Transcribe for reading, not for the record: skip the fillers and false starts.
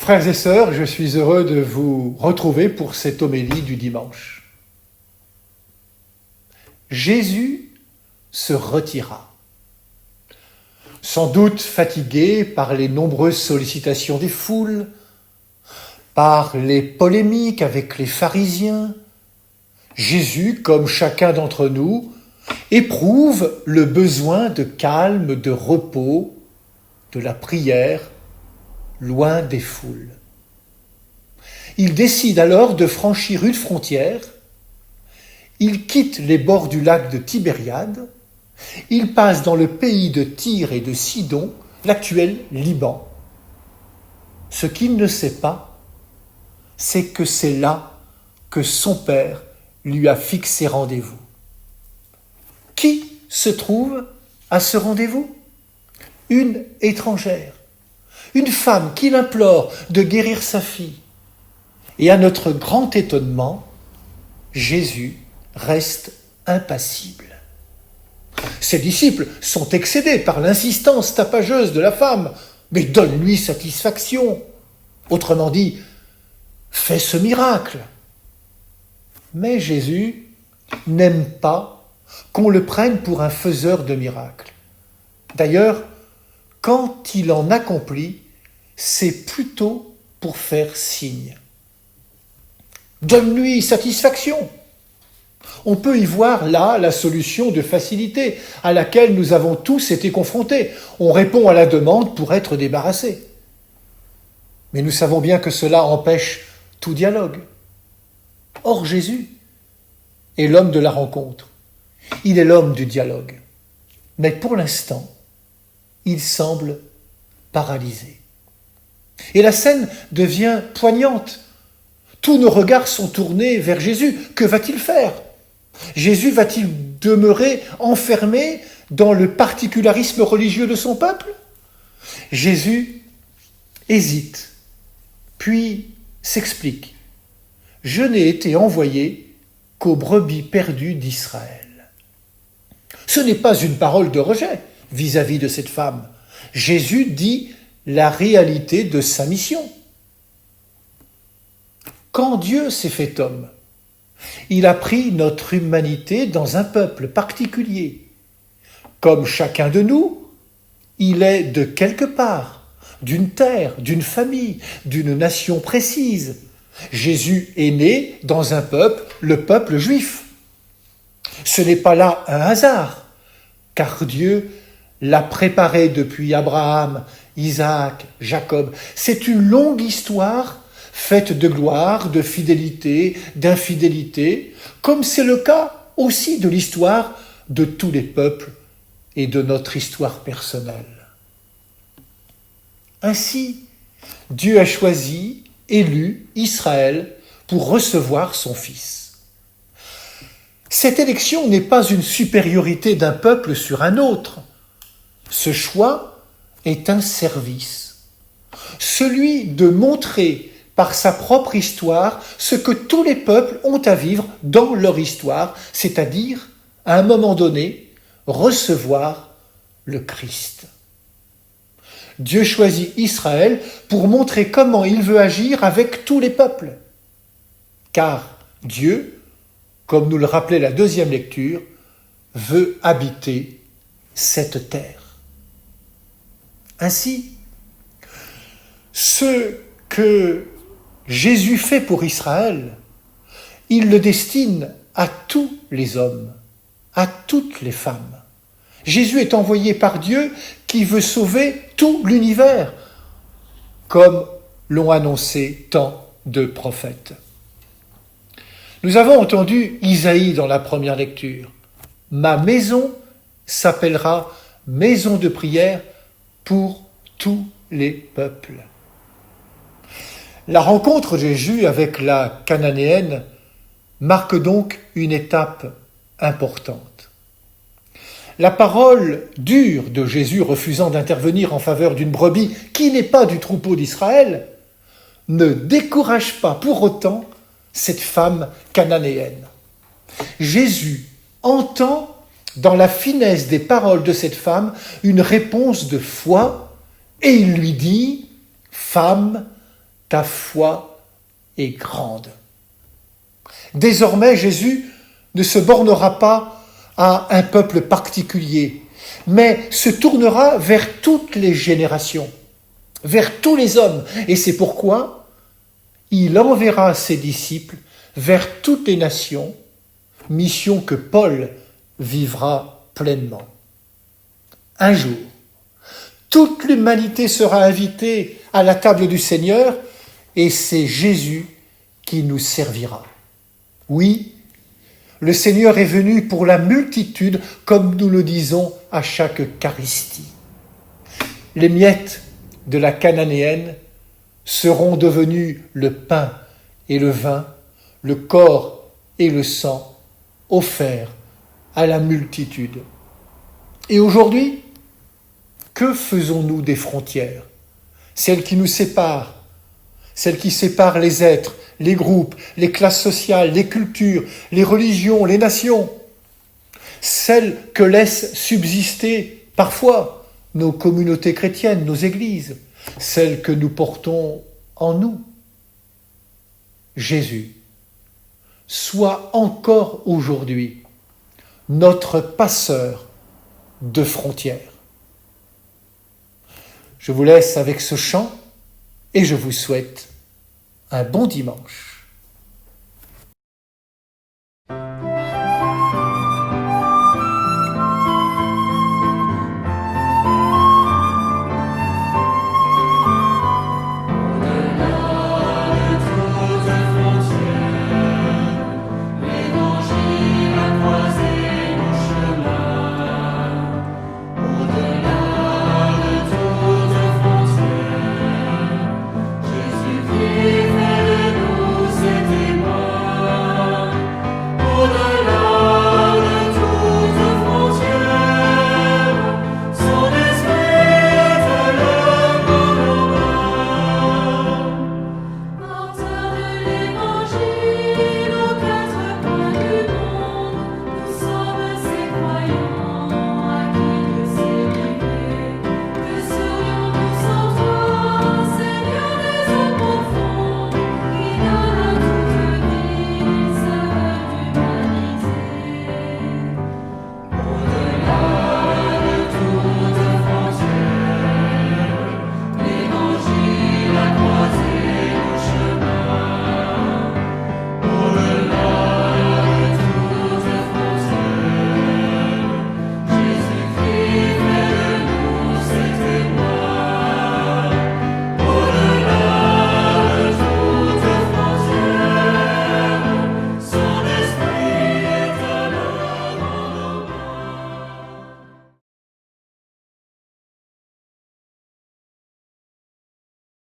Frères et sœurs, je suis heureux de vous retrouver pour cette homélie du dimanche. Jésus se retira. Sans doute fatigué par les nombreuses sollicitations des foules, par les polémiques avec les pharisiens, Jésus, comme chacun d'entre nous, éprouve le besoin de calme, de repos, de la prière, loin des foules. Il décide alors de franchir une frontière. Il quitte les bords du lac de Tibériade. Il passe dans le pays de Tyr et de Sidon, l'actuel Liban. Ce qu'il ne sait pas, c'est que c'est là que son Père lui a fixé rendez-vous. Qui se trouve à ce rendez-vous ? Une étrangère, une femme qui l'implore de guérir sa fille. Et à notre grand étonnement, Jésus reste impassible. Ses disciples sont excédés par l'insistance tapageuse de la femme. Mais donne-lui satisfaction. Autrement dit, fais ce miracle. Mais Jésus n'aime pas qu'on le prenne pour un faiseur de miracles. D'ailleurs, quand il en accomplit, c'est plutôt pour faire signe. Donne-lui satisfaction. On peut y voir là la solution de facilité à laquelle nous avons tous été confrontés. On répond à la demande pour être débarrassé. Mais nous savons bien que cela empêche tout dialogue. Or Jésus est l'homme de la rencontre. Il est l'homme du dialogue. Mais pour l'instant, il semble paralysé. Et la scène devient poignante. Tous nos regards sont tournés vers Jésus. Que va-t-il faire ? Jésus va-t-il demeurer enfermé dans le particularisme religieux de son peuple ? Jésus hésite, puis s'explique. « Je n'ai été envoyé qu'aux brebis perdues d'Israël. » Ce n'est pas une parole de rejet vis-à-vis de cette femme. Jésus dit la réalité de sa mission. Quand Dieu s'est fait homme, il a pris notre humanité dans un peuple particulier. Comme chacun de nous, il est de quelque part, d'une terre, d'une famille, d'une nation précise. Jésus est né dans un peuple, le peuple juif. Ce n'est pas là un hasard, car Dieu l'a préparé depuis Abraham, Isaac, Jacob. C'est une longue histoire faite de gloire, de fidélité, d'infidélité, comme c'est le cas aussi de l'histoire de tous les peuples et de notre histoire personnelle. Ainsi, Dieu a choisi, élu Israël pour recevoir son Fils. Cette élection n'est pas une supériorité d'un peuple sur un autre. Ce choix est un service, celui de montrer par sa propre histoire ce que tous les peuples ont à vivre dans leur histoire, c'est-à-dire, à un moment donné, recevoir le Christ. Dieu choisit Israël pour montrer comment il veut agir avec tous les peuples. Car Dieu, comme nous le rappelait la deuxième lecture, veut habiter cette terre. Ainsi, ce que Jésus fait pour Israël, il le destine à tous les hommes, à toutes les femmes. Jésus est envoyé par Dieu qui veut sauver tout l'univers, comme l'ont annoncé tant de prophètes. Nous avons entendu Isaïe dans la première lecture. « Ma maison s'appellera maison de prière pour tous les peuples. » La rencontre de Jésus avec la Cananéenne marque donc une étape importante. La parole dure de Jésus refusant d'intervenir en faveur d'une brebis qui n'est pas du troupeau d'Israël ne décourage pas pour autant cette femme cananéenne. Jésus entend dans la finesse des paroles de cette femme une réponse de foi et il lui dit « Femme, ta foi est grande. Désormais, Jésus ne se bornera pas à un peuple particulier, mais se tournera vers toutes les générations, vers tous les hommes. Et c'est pourquoi il enverra ses disciples vers toutes les nations, mission que Paul vivra pleinement. Un jour, toute l'humanité sera invitée à la table du Seigneur et c'est Jésus qui nous servira. Oui, le Seigneur est venu pour la multitude, comme nous le disons à chaque Eucharistie. Les miettes de la Cananéenne seront devenues le pain et le vin, le corps et le sang offerts à la multitude. Et aujourd'hui, que faisons-nous des frontières, celles qui nous séparent, celles qui séparent les êtres, les groupes, les classes sociales, les cultures, les religions, les nations, celles que laissent subsister parfois nos communautés chrétiennes, nos églises, celles que nous portons en nous. Jésus soit encore aujourd'hui notre passeur de frontières. Je vous laisse avec ce chant et je vous souhaite un bon dimanche.